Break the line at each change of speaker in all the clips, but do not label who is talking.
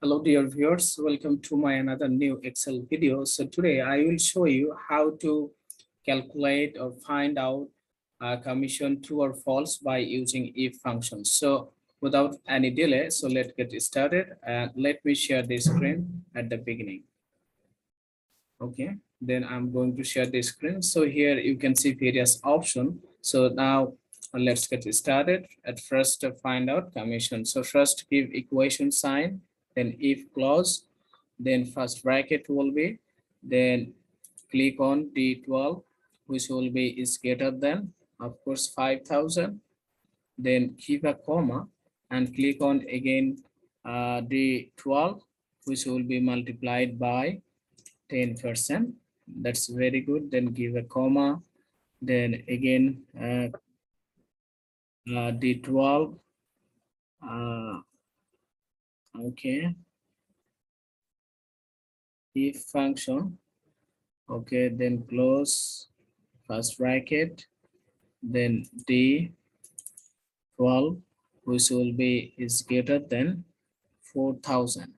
Hello dear viewers, welcome to my another new Excel video. So today I will show you how to calculate or find out commission true or false by using if function. So without any delay, so let's get started and let me share the screen at the beginning. Okay, then I'm going to share the screen. So here you can see various options. So now let's get started. At first, find out commission. So first give equation sign, then if clause, then first bracket will be, then click on D12, which will be is greater than, of course, 5,000. Then keep a comma and click on again D12, which will be multiplied by 10%. That's very good. Then give a comma. Then again D12. Okay, if function. Okay, then close first bracket. Then D12, which will be is greater than 4,000.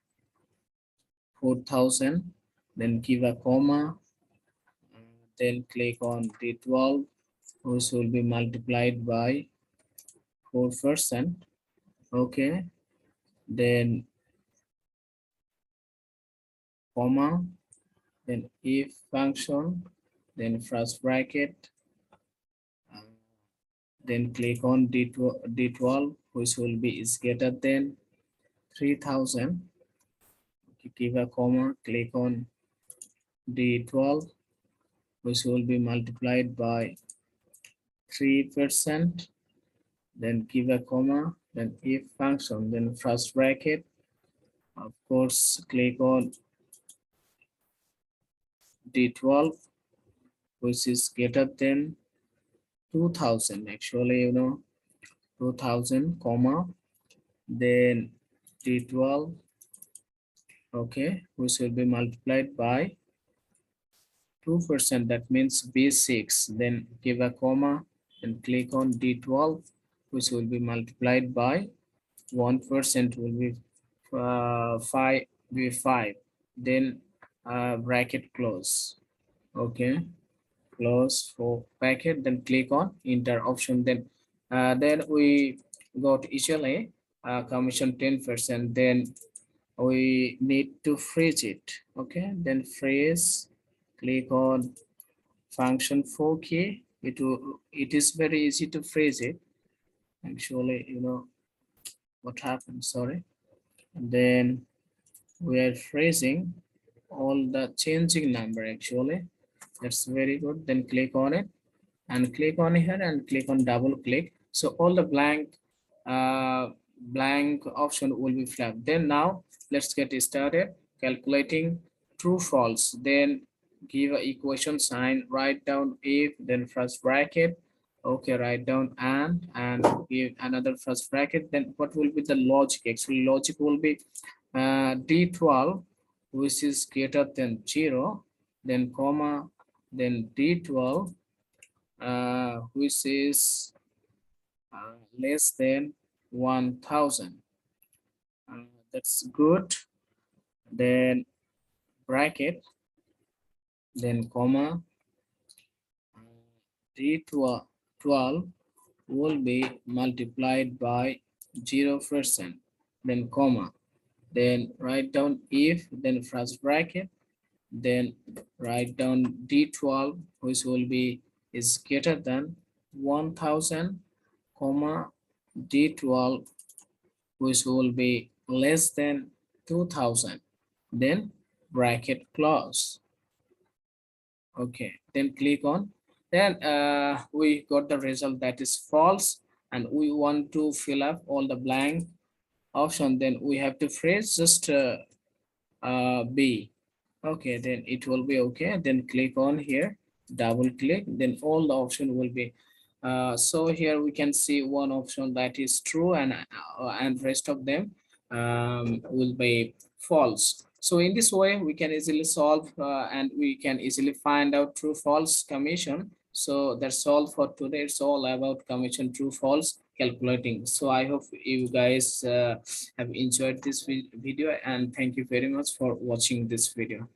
4,000. Then give a comma. Then click on D12, which will be multiplied by 4%. Okay, then comma, then if function, then first bracket, then click on D12, which will be is greater than 3,000. Give a comma, click on D12, which will be multiplied by 3%. Then give a comma, then if function, then first bracket, of course, click on D12, which is greater than 2,000. Actually, 2,000, comma, then D12, okay, which will be multiplied by 2%. That means B6. Then give a comma and click on D12, which will be multiplied by 1%, will be 5. Then bracket close. Okay, close for bracket. Then click on enter option. Then we got initially commission 10%. Then we need to freeze it. Okay, then freeze, click on function 4k. It is very easy to freeze it. Actually, what happened, sorry. And then we are freezing all the changing number. Actually, that's very good. Then click on it and click on here and click on double click. So all the blank option will be flagged. Then now let's get started calculating true false. Then give a equation sign, write down if, then first bracket. Okay, write down and give another first bracket. Then what will be the logic? Actually, logic will be D12, which is greater than 0, then comma, then D12, which is less than 1,000. That's good. Then bracket, then comma, D12 will be multiplied by 0%, then comma, then write down if, then first bracket, then write down D12, which will be is greater than 1,000, comma, D12, which will be less than 2,000, then bracket close. Okay, then click on, then we got the result that is false, and we want to fill up all the blank option. Then we have to phrase just B. Okay, then it will be okay. Then click on here, double click, then all the option will be so here we can see one option that is true, and rest of them will be false. So in this way we can easily solve and we can easily find out true false commission. So that's all for today. It's all about commission true false calculating. So I hope you guys have enjoyed this video, and thank you very much for watching this video.